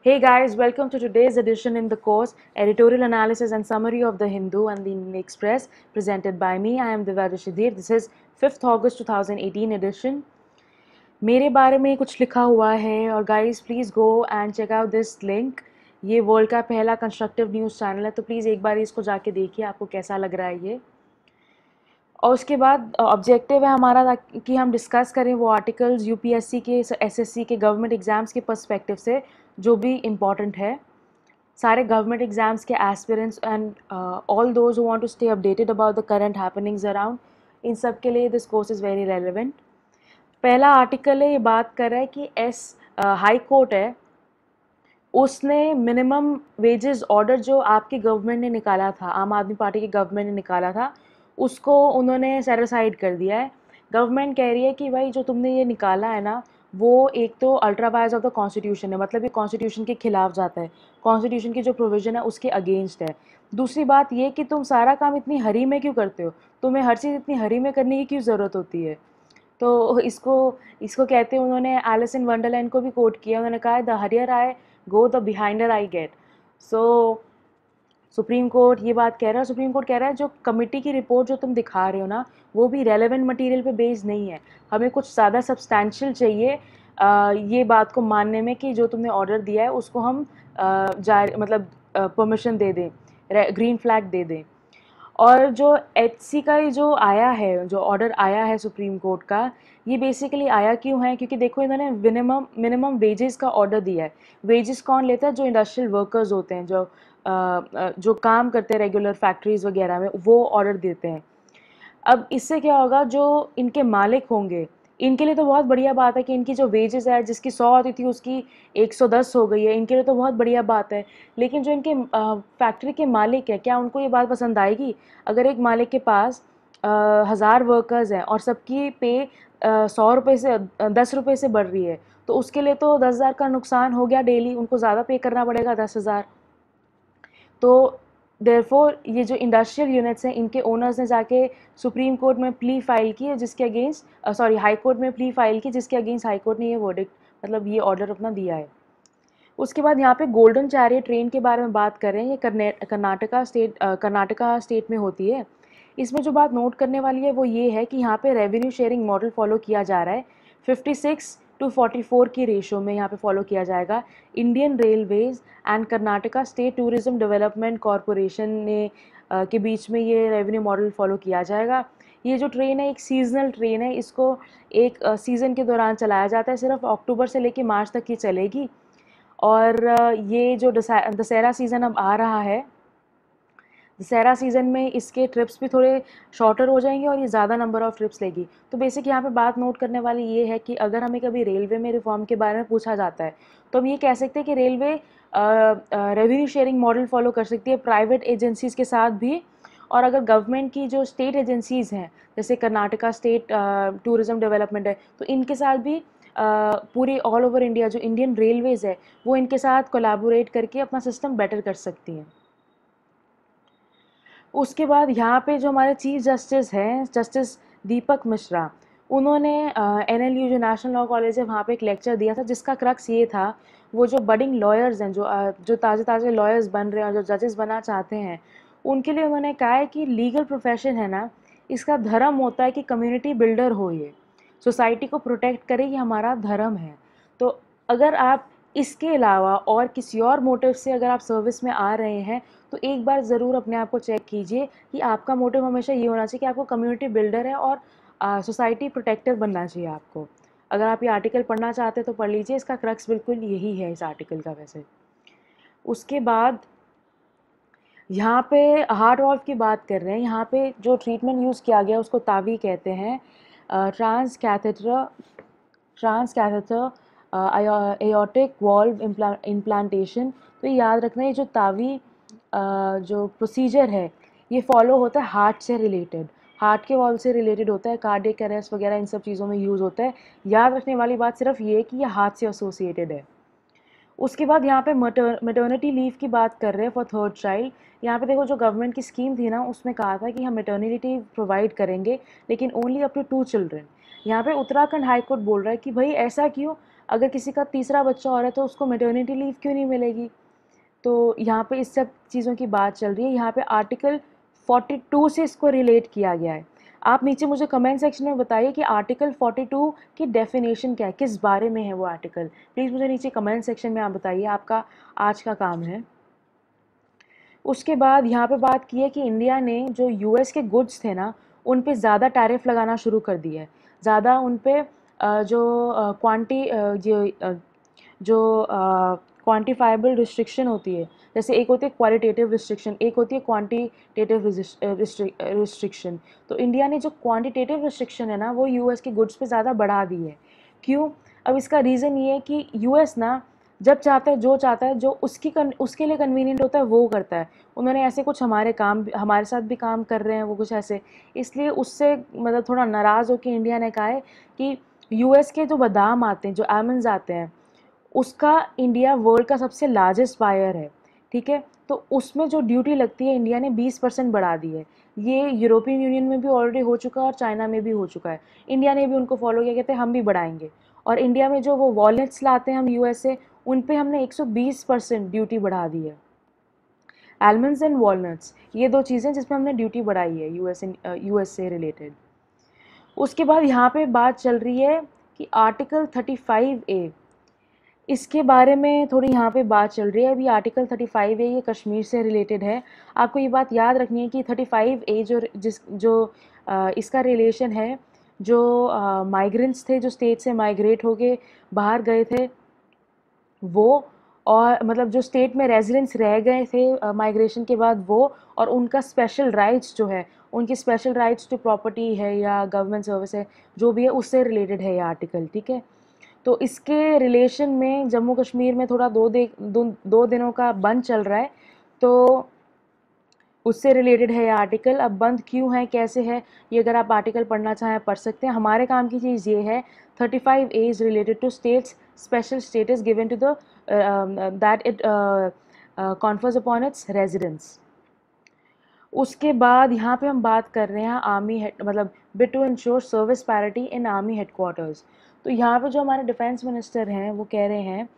Hey guys, welcome to today's edition in the course Editorial Analysis and Summary of the Hindu and the Indian Express, presented by me. I am Divya Rishidhir. This is 5th August 2018 edition. मेरे बारे में कुछ लिखा हुआ है और guys please go and check out this link. ये world का पहला कंस्ट्रक्टिव न्यूज़ चैनल है, तो प्लीज़ एक बार इसको जाके देखिए आपको कैसा लग रहा है ये. और उसके बाद ऑब्जेक्टिव है हमारा कि हम डिस्कस करें वो आर्टिकल्स यूपीएससी के, एसएससी के, गवर्नमेंट एग्ज़ाम्स के पर्सपेक्टिव से जो भी इम्पॉर्टेंट है. सारे गवर्नमेंट एग्ज़ाम्स के aspirants and all those who want to stay updated about the current happenings around, इन सब के लिए this course is very relevant. पहला आर्टिकल है, ये बात कर रहा है कि हाई कोर्ट है, उसने मिनिमम वेजेस ऑर्डर जो आपकी गवर्नमेंट ने निकाला था, आम आदमी पार्टी की गवर्नमेंट ने निकाला था, उसको उन्होंने सेट असाइड कर दिया है. गवर्नमेंट कह रही है कि भाई जो तुमने ये निकाला है ना, वो एक तो ultra vires of the constitution है, मतलब ये कॉन्स्टिट्यूशन के खिलाफ जाता है, कॉन्स्टिट्यूशन की जो प्रोविज़न है उसके अगेंस्ट है. दूसरी बात ये कि तुम सारा काम इतनी हरी में क्यों करते हो, तुम्हें हर चीज़ इतनी हरी में करने की क्यों ज़रूरत होती है. तो इसको इसको कहते हैं, उन्होंने एलिस इन वंडरलैंड को भी कोट किया. उन्होंने कहा द हरियर I go the behinder I get. So Supreme Court ये बात कह रहा है. सुप्रीम कोर्ट कह रहा है जो कमिटी की रिपोर्ट जो तुम दिखा रहे हो ना, वो भी रेलेवेंट मटेरियल पे बेस्ड नहीं है. हमें कुछ ज़्यादा सब्सटैंशियल चाहिए ये बात को मानने में कि जो तुमने ऑर्डर दिया है उसको हम मतलब परमिशन दे दें, ग्रीन फ्लैग दे दें. और जो एचसी का ये जो आया है, जो ऑर्डर आया है सुप्रीम कोर्ट का, ये बेसिकली आया क्यों है, क्योंकि देखो इन्होंने मिनिमम वेजेस का ऑर्डर दिया है. वेजेस कौन लेता है, जो इंडस्ट्रियल वर्कर्स होते हैं, जो काम करते हैं रेगुलर फैक्ट्रीज वगैरह में, वो ऑर्डर देते हैं. अब इससे क्या होगा, जो इनके मालिक होंगे इनके लिए तो बहुत बढ़िया बात है कि इनकी जो वेजेस है, जिसकी 100 आती थी उसकी 110 हो गई है, इनके लिए तो बहुत बढ़िया बात है. लेकिन जो इनके फैक्ट्री के मालिक है, क्या उनको ये बात पसंद आएगी. अगर एक मालिक के पास 1000 वर्कर्स हैं और सबकी पे 100 रुपये से 10 रुपये से बढ़ रही है, तो उसके लिए तो 10,000 का नुकसान हो गया डेली, उनको ज़्यादा पे करना पड़ेगा 10,000. तो देयरफॉर ये जो इंडस्ट्रियल यूनिट्स हैं, इनके ओनर्स ने जाके सुप्रीम कोर्ट में प्ली फाइल की है, जिसके अगेंस्ट हाई कोर्ट में प्ली फाइल की, जिसके अगेंस्ट हाई कोर्ट ने ये वर्डिक्ट, मतलब ये ऑर्डर अपना दिया है. उसके बाद यहाँ पे गोल्डन चैरियट ट्रेन के बारे में बात कर रहे हैं. ये कर्नाटका स्टेट में होती है. इसमें जो बात नोट करने वाली है वो ये है कि यहाँ पे रेवेन्यू शेयरिंग मॉडल फॉलो किया जा रहा है. 56:44 की रेशो में यहाँ पे फॉलो किया जाएगा. Indian railways and Karnataka state tourism development corporation ने के बीच में ये रेवेन्यू मॉडल फॉलो किया जाएगा. ये जो ट्रेन है एक सीजनल ट्रेन है, इसको एक सीज़न के दौरान चलाया जाता है, सिर्फ अक्टूबर से लेकर मार्च तक ये चलेगी. और ये जो दशहरा सीज़न अब आ रहा है, दशहरा सीज़न में इसके ट्रिप्स भी थोड़े शॉर्टर हो जाएंगे और ये ज़्यादा नंबर ऑफ़ ट्रिप्स लेगी. तो बेसिक यहाँ पे बात नोट करने वाली ये है कि अगर हमें कभी रेलवे में रिफॉर्म के बारे में पूछा जाता है, तो हम ये कह सकते हैं कि railway revenue sharing model follow कर सकती है प्राइवेट एजेंसीज़ के साथ भी. और अगर गवर्नमेंट की जो स्टेट एजेंसीज़ हैं, जैसे कर्नाटका स्टेट टूरिज़्म डेवलपमेंट है, तो इनके साथ भी पूरे ऑल ओवर इंडिया जो इंडियन रेलवेज़ है, वो इनके साथ कोलैबोरेट करके अपना सिस्टम बेटर कर सकती हैं. उसके बाद यहाँ पे जो हमारे चीफ जस्टिस हैं, जस्टिस दीपक मिश्रा, उन्होंने एनएलयू जो नेशनल लॉ कॉलेज है वहाँ पे एक लेक्चर दिया था, जिसका क्रक्स ये था, वो जो बडिंग लॉयर्स हैं, जो ताज़े ताज़े लॉयर्स बन रहे हैं और जो जजेस बनना चाहते हैं, उनके लिए उन्होंने कहा है कि लीगल प्रोफेशन है ना, इसका धर्म होता है कि कम्युनिटी बिल्डर हो, ये सोसाइटी को प्रोटेक्ट करे, ये हमारा धर्म है. तो अगर आप इसके अलावा और किसी और मोटिव से अगर आप सर्विस में आ रहे हैं, तो एक बार ज़रूर अपने आप को चेक कीजिए कि आपका मोटिव हमेशा ये होना चाहिए कि आपको कम्युनिटी बिल्डर है और सोसाइटी प्रोटेक्टर बनना चाहिए आपको. अगर आप ये आर्टिकल पढ़ना चाहते हैं तो पढ़ लीजिए, इसका क्रक्स बिल्कुल यही है इस आर्टिकल का वैसे. उसके बाद यहाँ पे हार्ट वॉल्व की बात कर रहे हैं. यहाँ पे जो ट्रीटमेंट यूज़ किया गया उसको तावी कहते हैं, transcatheter aortic valve implantation. तो ये याद रखना है, जो तावी जो प्रोसीजर है ये फॉलो होता है हार्ट से रिलेटेड, हार्ट के वॉल्व से रिलेटेड होता है, कार्डियक अरेस्ट वगैरह इन सब चीज़ों में यूज़ होता है. याद रखने वाली बात सिर्फ ये है कि ये हार्ट से एसोसिएटेड है. उसके बाद यहाँ पे मेटर्निटी लीव की बात कर रहे हैं फॉर थर्ड चाइल्ड. यहाँ पे देखो, जो गवर्नमेंट की स्कीम थी ना, उसमें कहा था कि हम मेटर्निटी लीव प्रोवाइड करेंगे, लेकिन ओनली अप टू 2 चिल्ड्रन. यहाँ पे उत्तराखंड हाई कोर्ट बोल रहा है कि भाई ऐसा क्यों, अगर किसी का तीसरा बच्चा हो रहा है तो उसको मैटरनिटी लीव क्यों नहीं मिलेगी? तो यहाँ पे इस सब चीज़ों की बात चल रही है। यहाँ पे आर्टिकल 42 से इसको रिलेट किया गया है। आप नीचे मुझे कमेंट सेक्शन में बताइए कि आर्टिकल 42 की डेफिनेशन क्या है, किस बारे में है वो आर्टिकल। प्लीज़ मुझे नीचे कमेंट सेक्शन में आप बताइए, आपका आज का काम है। उसके बाद यहाँ पे बात की है कि इंडिया ने जो यूएस के गुड्स थे ना, उन पे ज़्यादा टैरिफ लगाना शुरू कर दिया है। ज़्यादा उन पे जो क्वांटिफाइबल रिस्ट्रिक्शन होती है, जैसे एक होती है क्वालिटेटिव रिस्ट्रिक्शन, एक होती है क्वांटिटेटिव रिस्ट्रिक्शन। तो इंडिया ने जो क्वांटिटेटिव रिस्ट्रिक्शन है ना, वो यूएस के गुड्स पे ज़्यादा बढ़ा दी है। क्यों? अब इसका रीज़न ये है कि यूएस ना जब चाहता है, जो चाहता है, जो उसके लिए कन्वीनियंट होता है वो करता है। उन्होंने ऐसे कुछ हमारे साथ भी काम कर रहे हैं वो कुछ ऐसे, इसलिए उससे मतलब थोड़ा नाराज़ होकर इंडिया ने कहा है कि यूएस के जो बादाम आते हैं, जो आलमंड्स आते हैं, उसका इंडिया वर्ल्ड का सबसे लार्जेस्ट बायर है, ठीक है। तो उसमें जो ड्यूटी लगती है इंडिया ने 20% बढ़ा दी है। ये यूरोपियन यूनियन में भी ऑलरेडी हो चुका है और चाइना में भी हो चुका है। इंडिया ने भी उनको फॉलो किया, कहते हैं हम भी बढ़ाएंगे। और इंडिया में जो वो वॉलनट्स लाते हैं हम यूएस से, उन पे हमने 120% ड्यूटी बढ़ा दी है। आलमंड्स एंड वॉलनट्स, ये दो चीज़ें जिसमें हमने ड्यूटी बढ़ाई है यूएस से रिलेटेड। उसके बाद यहाँ पे बात चल रही है कि आर्टिकल 35A, इसके बारे में थोड़ी यहाँ पे बात चल रही है। अभी आर्टिकल 35A ये कश्मीर से रिलेटेड है। आपको ये बात याद रखनी है कि 35A इसका रिलेशन है, जो माइग्रेंट्स थे, जो स्टेट से माइग्रेट होके बाहर गए थे वो, और मतलब जो स्टेट में रेजिडेंट्स रह गए थे माइग्रेशन के बाद वो, और उनका स्पेशल राइट्स जो है, उनकी स्पेशल राइट्स टू प्रॉपर्टी है या गवर्नमेंट सर्विस है, जो भी है उससे रिलेटेड है ये आर्टिकल, ठीक है। तो इसके रिलेशन में जम्मू कश्मीर में थोड़ा दो दिनों का बंद चल रहा है, तो उससे रिलेटेड है ये आर्टिकल। अब बंद क्यों है, कैसे है, ये अगर आप आर्टिकल पढ़ना चाहें पढ़ सकते हैं। हमारे काम की चीज़ ये है, 35A is related to states special status given to the that it confers upon its residents. उसके बाद यहाँ पे हम बात कर रहे हैं आर्मी हेड, मतलब bid to ensure service parity in army headquarters. तो यहाँ पे जो हमारे डिफेंस मिनिस्टर हैं वो कह रहे हैं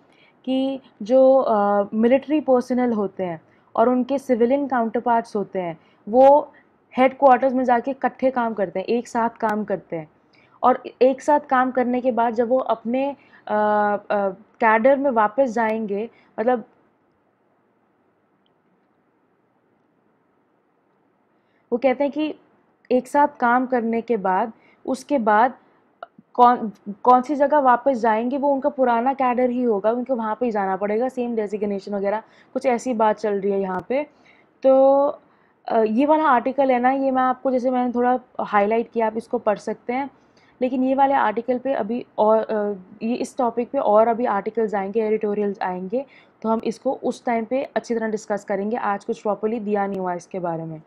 कि जो मिलिट्री पर्सनल होते हैं और उनके सिविलियन काउंटर पार्ट्स होते हैं, वो हेड क्वार्टर्स में जाके इकट्ठे काम करते हैं, एक साथ काम करते हैं। और एक साथ काम करने के बाद जब वो अपने कैडर में वापस जाएंगे, मतलब वो कहते हैं कि एक साथ काम करने के बाद उसके बाद कौन कौन सी जगह वापस जाएंगे, वो उनका पुराना कैडर ही होगा, उनको वहाँ पे ही जाना पड़ेगा, सेम डेजिग्नेशन वगैरह कुछ ऐसी बात चल रही है यहाँ पे। तो ये वाला आर्टिकल है ना, ये मैं आपको, जैसे मैंने थोड़ा हाईलाइट किया, आप इसको पढ़ सकते हैं। लेकिन ये वाले आर्टिकल पे अभी और ये इस टॉपिक पे और अभी आर्टिकल्स आएंगे, एडिटोरियल्स आएंगे, तो हम इसको उस टाइम पे अच्छी तरह डिस्कस करेंगे। आज कुछ प्रॉपरली दिया नहीं हुआ इसके बारे में।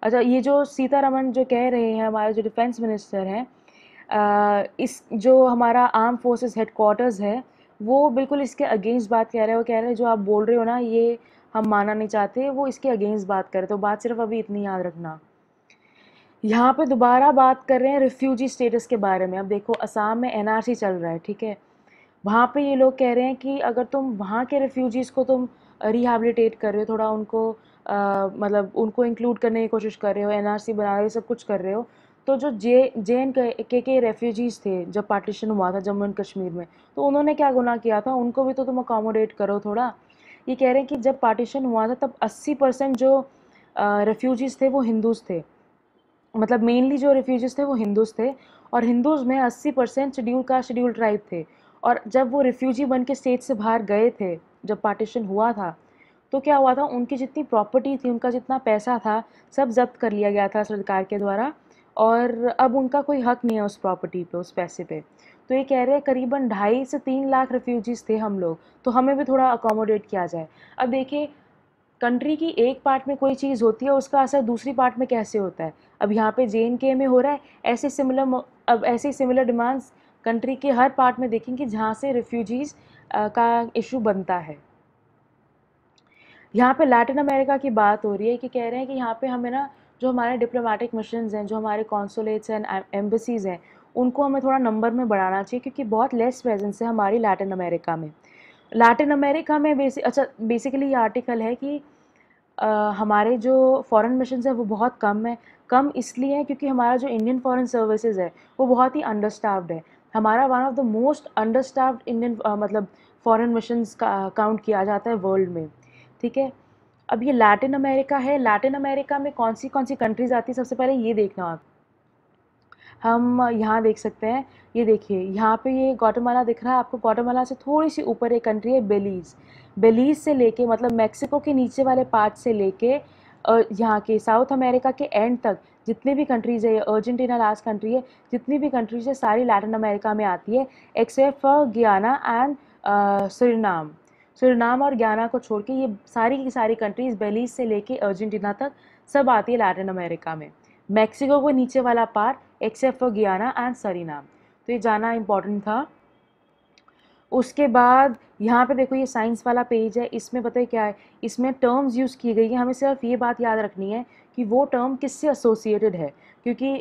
अच्छा, ये जो सीतारमन जो कह रहे हैं, हमारे जो डिफेंस मिनिस्टर हैं, इस जो हमारा आर्म फोर्सेस हेडक्वार्टर्स है, वो बिल्कुल इसके अगेंस्ट बात कह रहे हैं। वो कह रहे हैं जो आप बोल रहे हो ना, ये हम मानना नहीं चाहते, वो इसके अगेंस्ट बात कर रहे। तो बात सिर्फ अभी इतनी याद रखना। यहाँ पे दोबारा बात कर रहे हैं रिफ्यूजी स्टेटस के बारे में। अब देखो, असम में एनआरसी चल रहा है, ठीक है। वहाँ पे ये लोग कह रहे हैं कि अगर तुम वहाँ के रिफ्यूजीज़ को तुम रिहैबिलिटेट कर रहे हो, थोड़ा उनको मतलब उनको इंक्लूड करने की कोशिश कर रहे हो, एनआरसी बना रहे हो, सब कुछ कर रहे हो, तो जो जे एन के रेफ्यूजीज़ थे जब पार्टीशन हुआ था जम्मू एंड कश्मीर में, तो उन्होंने क्या गुनाह किया था, उनको भी तो तुम अकोमोडेट करो थोड़ा। ये कह रहे हैं कि जब पार्टीशन हुआ था तब 80% जो रेफ्यूजीज़ थे वो हिंदूज़ थे, मतलब मेनली जो रेफ्यूजीज़ थे वो हिंदूज़ थे, और हिंदूज़ में 80% शेड्यूल ट्राइब थे। और जब वो रिफ्यूजी बन के स्टेट से बाहर गए थे, जब पार्टीशन हुआ था, तो क्या हुआ था, उनकी जितनी प्रॉपर्टी थी, उनका जितना पैसा था, सब जब्त कर लिया गया था सरकार के द्वारा, और अब उनका कोई हक नहीं है उस प्रॉपर्टी पे, उस पैसे पे। तो ये कह रहे हैं करीबन 2.5 से 3 लाख रेफ्यूजीज़ थे हम लोग, तो हमें भी थोड़ा अकोमोडेट किया जाए। अब देखिए, कंट्री की एक पार्ट में कोई चीज़ होती है, उसका असर दूसरी पार्ट में कैसे होता है। अब यहाँ पे JNK में हो रहा है, ऐसे सिमिलर डिमांड्स कंट्री के हर पार्ट में देखेंगे जहाँ से रिफ्यूजीज़ का इशू बनता है। यहाँ पे लैटिन अमेरिका की बात हो रही है कि कह रहे हैं कि यहाँ पे हमें ना, जो हमारे डिप्लोमेटिक मिशंस हैं, जो हमारे कॉन्सुलेट्स एंड एम्बेसीज़ हैं, उनको हमें थोड़ा नंबर में बढ़ाना चाहिए, क्योंकि बहुत लेस प्रेजेंस है हमारी लैटिन अमेरिका में। लैटिन अमेरिका में बेसिकली ये आर्टिकल है कि हमारे जो फॉरेन मिशंस है वो बहुत कम है। कम इसलिए है क्योंकि हमारा जो इंडियन फॉरेन सर्विसेज है वो बहुत ही अंडरस्टाफ्ड है। हमारा one of the most understaffed Indian मतलब फॉरेन मिशंस का काउंट किया जाता है वर्ल्ड में, ठीक है। अब ये लैटिन अमेरिका है, लैटिन अमेरिका में कौन सी कंट्रीज़ आती है, सबसे पहले ये देखना आप। हम यहाँ देख सकते हैं, ये देखिए यहाँ पे ये ग्वाटेमाला दिख रहा है आपको। ग्वाटेमाला से थोड़ी सी ऊपर एक कंट्री है बेलीज़। बेलीज़ से लेके मतलब मैक्सिको के नीचे वाले पार्ट से लेके यहाँ के साउथ अमेरिका के एंड तक जितनी भी कंट्रीज़ है, अर्जेंटीना लास्ट कंट्री है, जितनी भी कंट्रीज़ है सारी लैटिन अमेरिका में आती है, एक्सेप्ट फॉर गियाना एंड सुरिनाम। सुरिनाम और गियाना को छोड़ के ये सारी की सारी कंट्रीज़ बेलीज़ से लेके अर्जेंटीना तक सब आती है लैटिन अमेरिका में। मैक्सिको को नीचे वाला पार्ट एक्सेप्ट फॉर गियाना एंड सरीनाम। तो ये जाना इम्पॉर्टेंट था। उसके बाद यहाँ पे देखो ये साइंस वाला पेज है, इसमें पता है क्या है, इसमें टर्म्स यूज़ की गई है। हमें सिर्फ ये बात याद रखनी है कि वो टर्म किससे एसोसिएटेड है, क्योंकि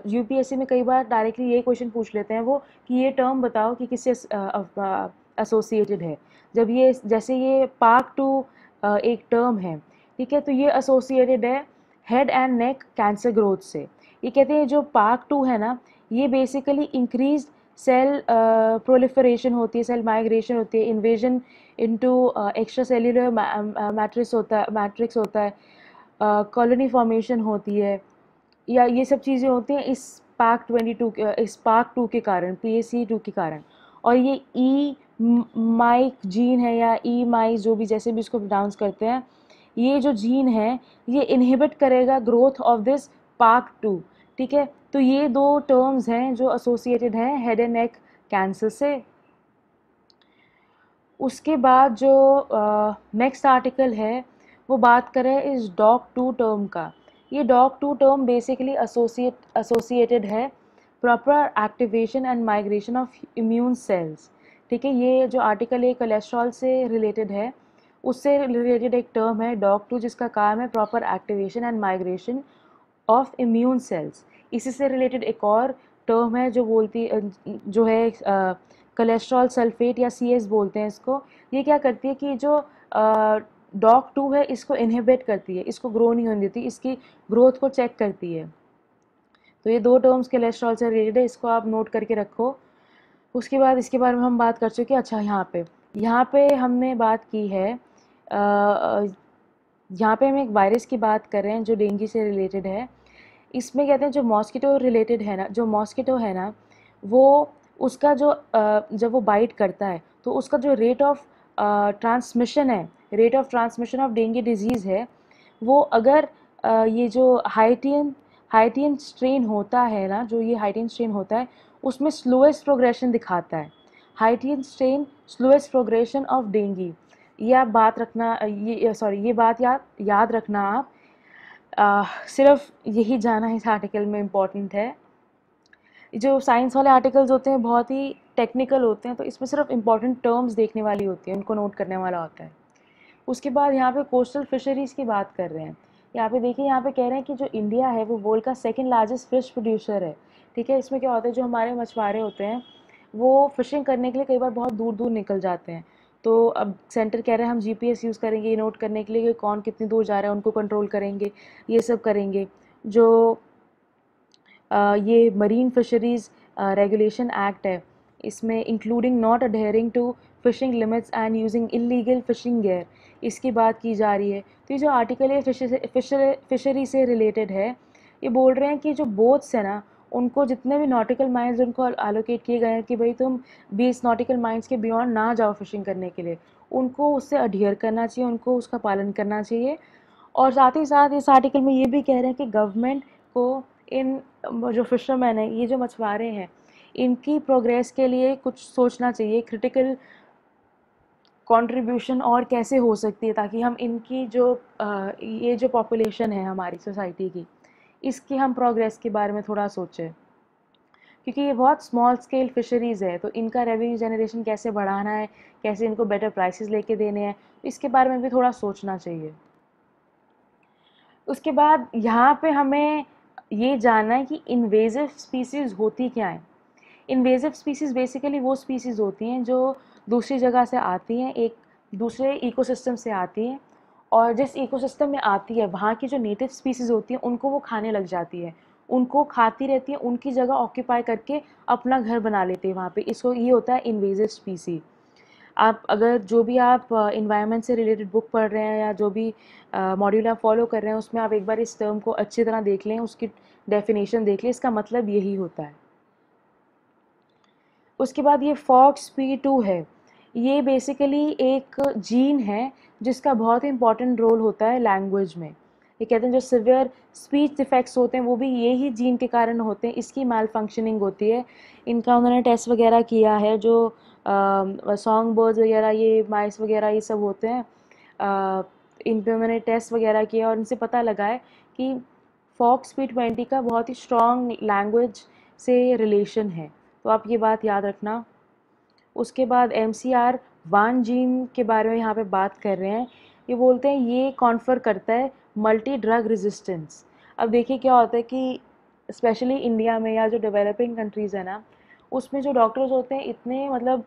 यूपीएससी में कई बार डायरेक्टली ये क्वेश्चन पूछ लेते हैं वो कि ये टर्म बताओ कि किससे एसोसिएटेड है। जब ये जैसे ये पार्क टू एक टर्म है, ठीक है, तो ये एसोसिएटेड है head and neck cancer growth से। ये कहते हैं जो पार्क टू है ना, ये बेसिकली इंक्रीज सेल प्रोलिफरेशन होती है, सेल माइग्रेशन होती है, invasion into extra cellular matrix होता है, कॉलोनी फॉर्मेशन होती है, या ये सब चीज़ें होती हैं इस पार्क टू के कारण, PAC2 के कारण। और ये ई माइक जीन है या ई माइक जो भी जैसे भी इसको प्रोनाउंस करते हैं, ये जो जीन है ये इनहिबिट करेगा growth of this park too, ठीक है। तो ये दो टर्म्स हैं जो एसोसिएटेड हैं हेड एंड नेक कैंसर से। उसके बाद जो नेक्स्ट आर्टिकल है वो बात करें इस डॉग2 टर्म का। ये डॉग2 टर्म बेसिकली एसोसिएटेड है proper activation and migration of immune cells, ठीक है। ये जो आर्टिकल है कोलेस्ट्रॉल से रिलेटेड है, उससे रिलेटेड एक टर्म है डॉग2 जिसका काम है proper activation and migration of immune cells. इसी से रिलेटेड एक और टर्म है जो है कोलेस्ट्रॉल सल्फेट या CS बोलते हैं इसको। ये क्या करती है कि जो डॉग2 है इसको इनहिबिट करती है, इसको ग्रो नहीं होने देती, इसकी ग्रोथ को चेक करती है। तो ये दो टर्म्स कोलेस्ट्रॉल से रिलेटेड है, इसको आप नोट करके रखो। उसके बाद इसके बारे में हम बात कर चुके हैं। अच्छा, यहाँ पे हमने बात की है, यहाँ पे हम एक वायरस की बात कर रहे हैं जो डेंगू से रिलेटेड है। इसमें कहते हैं जो मॉस्किटो रिलेटेड है ना, जो मॉस्किटो है ना, वो उसका जो जब वो बाइट करता है तो उसका जो रेट ऑफ ट्रांसमिशन है, rate of transmission of dengue disease है, वो अगर ये जो हाइटियन स्ट्रेन होता है ना, जो ये हाइटियन स्ट्रेन होता है उसमें स्लोएस्ट प्रोग्रेशन दिखाता है। Haitian strain slowest progression of dengue. ये आप बात रखना, ये बात याद रखना आप। सिर्फ यही जाना इस आर्टिकल में इम्पॉर्टेंट है। जो साइंस वाले आर्टिकल्स होते हैं बहुत ही टेक्निकल होते हैं, तो इसमें सिर्फ इम्पॉर्टेंट टर्म्स देखने वाली होती है, उनको नोट करने वाला होता है। उसके बाद यहाँ पे कोस्टल फिशरीज़ की बात कर रहे हैं। यहाँ पे देखिए, यहाँ पे कह रहे हैं कि जो इंडिया है वो वर्ल्ड का सेकंड लार्जेस्ट फ़िश प्रोड्यूसर है, ठीक है। इसमें क्या होता है, जो हमारे मछुआरे होते हैं वो फ़िशिंग करने के लिए कई बार बहुत दूर दूर निकल जाते हैं। तो अब सेंटर कह रहे हैं हम GPS यूज़ करेंगे ये नोट करने के लिए कि कौन कितनी दूर जा रहा है, उनको कंट्रोल करेंगे, ये सब करेंगे। जो ये मरीन फिशरीज़ रेगुलेशन एक्ट है, इसमें including not adhering to fishing limits and using illegal fishing gear, इसकी बात की जा रही है। तो ये जो आर्टिकल है फिशरी से रिलेटेड है। ये बोल रहे हैं कि जो बोट्स है ना, उनको जितने भी नॉटिकल माइल्स उनको एलोकेट किए गए हैं कि भाई तुम 20 नॉटिकल माइल्स के बियॉन्ड ना जाओ फिशिंग करने के लिए, उनको उससे अडियर करना चाहिए, उनको उसका पालन करना चाहिए। और साथ ही साथ इस आर्टिकल में ये भी कह रहे हैं कि गवर्नमेंट को इन जो फिशरमैन हैं, ये जो मछुआरे हैं, इनकी प्रोग्रेस के लिए कुछ सोचना चाहिए, क्रिटिकल कंट्रीब्यूशन और कैसे हो सकती है ताकि हम इनकी जो ये जो पॉपुलेशन है हमारी सोसाइटी की, इसकी हम प्रोग्रेस के बारे में थोड़ा सोचें, क्योंकि ये बहुत स्मॉल स्केल फिशरीज़ है। तो इनका रेवेन्यू जनरेशन कैसे बढ़ाना है, कैसे इनको बेटर प्राइसेस लेके देने हैं, इसके बारे में भी थोड़ा सोचना चाहिए। उसके बाद यहाँ पे हमें ये जानना है कि इन्वेजिव स्पीसीज़ होती क्या है। इन्वेजिव स्पीसीज़ बेसिकली वो स्पीसीज़ होती हैं जो दूसरी जगह से आती हैं, एक दूसरे इकोसिस्टम से आती हैं, और जिस इकोसिस्टम में आती है वहाँ की जो नेटिव स्पीसीज़ होती हैं उनको वो खाने लग जाती है, उनको खाती रहती है, उनकी जगह ऑक्यूपाई करके अपना घर बना लेते हैं वहाँ पे। इसको ये होता है इन्वेजिव स्पीसी। आप अगर जो भी आप इन्वायरमेंट से रिलेटेड बुक पढ़ रहे हैं या जो भी मॉड्यूल आप फॉलो कर रहे हैं उसमें आप एक बार इस टर्म को अच्छी तरह देख लें, उसकी डेफिनेशन देख लें, इसका मतलब यही होता है। उसके बाद ये FOXP2 है, ये बेसिकली एक जीन है जिसका बहुत इंपॉर्टेंट रोल होता है लैंग्वेज में। ये कहते हैं जो सिवियर स्पीच डिफेक्ट्स होते हैं वो भी यही जीन के कारण होते हैं, इसकी मैल फंक्शनिंग होती है। इनका उन्होंने टेस्ट वगैरह किया है, जो सॉन्ग बर्ड्स वगैरह, ये माइस वगैरह ये सब होते हैं, इन पे उन्होंने टेस्ट वगैरह किया और इनसे पता लगा है कि FOXP20 का बहुत ही स्ट्रॉन्ग लैंग्वेज से रिलेशन है, तो आप ये बात याद रखना। उसके बाद MCR1 जीन के बारे में यहाँ पे बात कर रहे हैं। ये बोलते हैं ये कॉन्फर करता है मल्टी ड्रग रेजिस्टेंस। अब देखिए क्या होता है कि स्पेशली इंडिया में या जो डेवलपिंग कंट्रीज़ है ना, उसमें जो डॉक्टर्स होते हैं इतने मतलब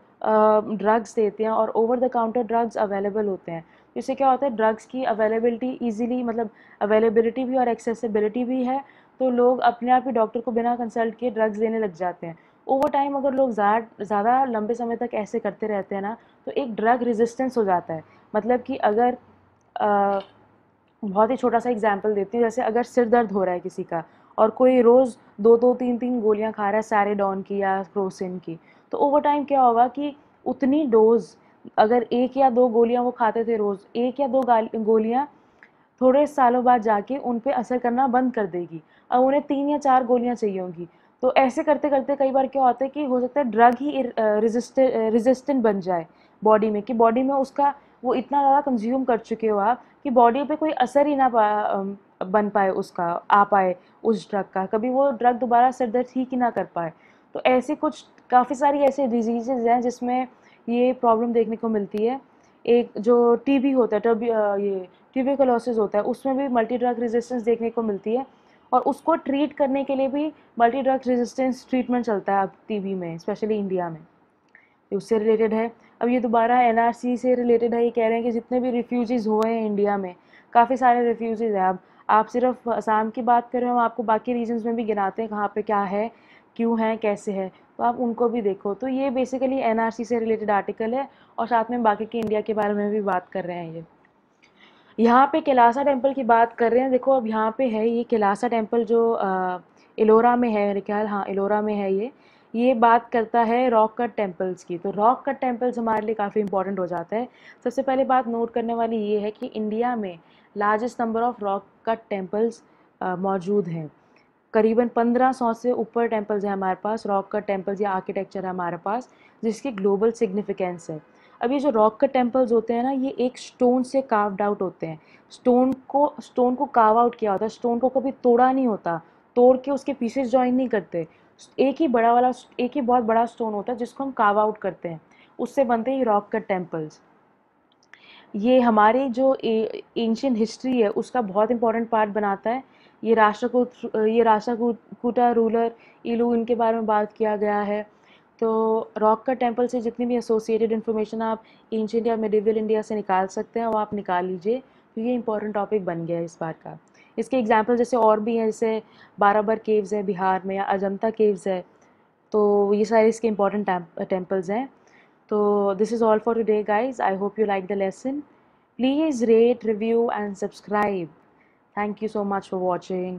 ड्रग्स देते हैं और over the counter drugs available होते हैं, जिससे क्या होता है ड्रग्स की अवेलेबिलिटी ईजिली, मतलब अवेलेबिलिटी भी और एक्सेसिबिलिटी भी है, तो लोग अपने आप ही डॉक्टर को बिना कंसल्ट किए ड्रग्स देने लग जाते हैं। ओवर टाइम अगर लोग ज़्यादा लंबे समय तक ऐसे करते रहते हैं ना, तो एक ड्रग रेजिस्टेंस हो जाता है। मतलब कि अगर बहुत ही छोटा सा एग्जांपल देती हूँ, जैसे अगर सिर दर्द हो रहा है किसी का और कोई रोज़ 2-2 3-3 गोलियाँ खा रहा है सैरिडॉन की या क्रोसिन की, तो ओवर टाइम क्या होगा कि उतनी डोज, अगर 1 या 2 गोलियाँ वो खाते थे रोज़, 1 या 2 गोलियाँ थोड़े सालों बाद जाके उन पे असर करना बंद कर देगी। अब उन्हें 3 या 4 गोलियाँ चाहिए होंगी। तो ऐसे करते-करते कई बार क्या होता है कि हो सकता है ड्रग ही रेज़िस्टेंट बन जाए बॉडी में, कि बॉडी में उसका वो इतना ज़्यादा कंज़्यूम कर चुके हो आप कि बॉडी पे कोई असर ही ना बन पाए उसका, आ पाए उस ड्रग का। कभी वो ड्रग दोबारा सिर दर्द ठीक ही ना कर पाए। तो ऐसे कुछ काफ़ी सारी ऐसे डिज़ीज़ेज़ हैं जिसमें ये प्रॉब्लम देखने को मिलती है। एक जो टीबी होता है, ये ट्यूबरकुलोसिस होता है, उसमें भी मल्टी ड्रग रेजिस्टेंस देखने को मिलती है, और उसको ट्रीट करने के लिए भी मल्टी ड्रग रेजिस्टेंस ट्रीटमेंट चलता है अब टीबी में, स्पेशली इंडिया में। ये उससे रिलेटेड है। अब ये दोबारा NRC से रिलेटेड है। ये कह रहे हैं कि जितने भी रिफ्यूजीज़ हुए हैं इंडिया में, काफ़ी सारे रिफ्यूजीज़ हैं। अब आप सिर्फ असम की बात कर रहे हो, हम आपको बाकी रीजन्स में भी गिनाते हैं कहाँ पे क्या है, क्यों है, कैसे है, तो आप उनको भी देखो। तो ये बेसिकली NRC से रिलेटेड आर्टिकल है और साथ में बाकी के इंडिया के बारे में भी बात कर रहे हैं। ये यहाँ पे कैलासा टेम्पल की बात कर रहे हैं। देखो अब यहाँ पे है ये कैलासा टेम्पल जो एलोरा में है, मेरे ख्याल, हाँ एलोरा में है ये बात करता है रॉक कट टेम्पल्स की। तो रॉक कट टेम्पल्स हमारे लिए काफ़ी इंपॉर्टेंट हो जाता है। सबसे पहले बात नोट करने वाली ये है कि इंडिया में largest number of rock cut temples मौजूद हैं। करीबन 1500 से ऊपर टेम्पल्स हैं हमारे पास, रॉक कट टेम्पल्स या आर्किटेक्चर है हमारे पास, जिसकी ग्लोबल सिग्निफिकेंस है। अब ये जो रॉक कट टेम्पल्स होते हैं ना, ये एक स्टोन से कार्व्ड आउट होते हैं। स्टोन को कार्व आउट किया होता है, स्टोन को कभी तोड़ा नहीं होता, तोड़ के उसके पीसेस जॉइन नहीं करते। एक ही बहुत बड़ा स्टोन होता है जिसको हम कार्व आउट करते हैं, उससे बनते हैं रॉक कट टेम्पल्स। ये हमारी जो एंशियंट हिस्ट्री है उसका बहुत इंपॉर्टेंट पार्ट बनाता है। ये राष्ट्रकूटा रूलर इलू, इनके बारे में बात किया गया है। तो रॉक कट टेम्पल से जितनी भी एसोसिएटेड इन्फॉर्मेशन आप एंशियंट या मिडिवल इंडिया से निकाल सकते हैं वो आप निकाल लीजिए, तो ये इंपॉर्टेंट टॉपिक बन गया है इस बार का। इसके एग्जाम्पल जैसे और भी हैं, जैसे बाराबर केव्स है बिहार में, या अजंता केव्स है, तो ये सारे इसके इंपॉर्टेंट टेम्पल्स हैं। So this is all for today, guys. I hope you like the lesson. Please rate, review and subscribe. Thank you so much for watching.